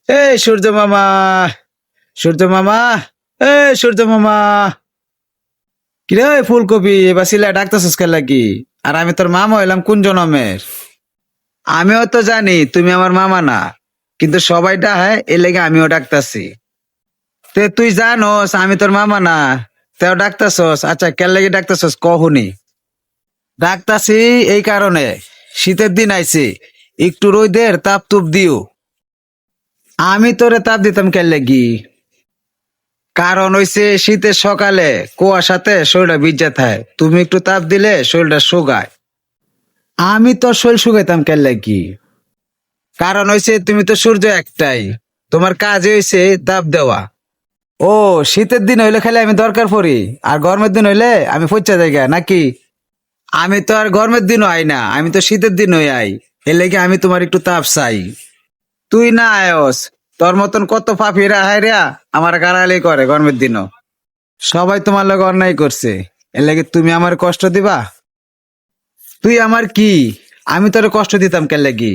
এই সূর্য মামা, সূর্য মামা, এই সূর্য মামা। কিরে ফুলকপি, এবার সিলা ডাকতেছিস কেন লাগি? আর আমি তোর মামা হইলাম কোন জনমের? আমিও তো জানি তুমি আমার মামা না, কিন্তু সবাই ডাহে এর লেগে আমিও ডাকতাছি। তে তুই জানোস আমি তোর মামা না, তেও ডাকতাছস। আচ্ছা কেন লেগে ডাকতাছস কহুনি? ডাকতাছি এই কারণে, শীতের দিন আইছে, একটু রোদের তাপ তুপ দিও। আমি তোরে তাপ দিতাম কেন লাগি? কারণ হইছে শীতের সকালে কুয়াশাতে শরীরটা ভিজা থাকে, তুমি একটু তাপ দিলে শরীরটা শুকায়। আমি তো শরীর শুকাইতাম কেন লাগি? কারণ হইছে তুমি তো সূর্য একটাই, তোমার কাজ হইছে তাপ দেওয়া। ও, শীতের দিন হইলে খালি আমি দরকার পড়ি, আর গরমের দিন হইলে আমি পচা জায়গা নাকি? আমি তো আর গরমের দিনও আই না, আমি তো শীতের দিন হই আই। এর লেগে আমি তোমার একটু তাপ চাই। তুই না আয়স, তোর মতন কত পাপিরা হাইরা আমার গালাগালি করে গরমের দিনও। সবাই তোমার লগে অন্যায় করছে, এর লাগে তুমি আমার কষ্ট দিবা? তুই আমার কি? আমি তোর কষ্ট দিতাম কেন লাগি?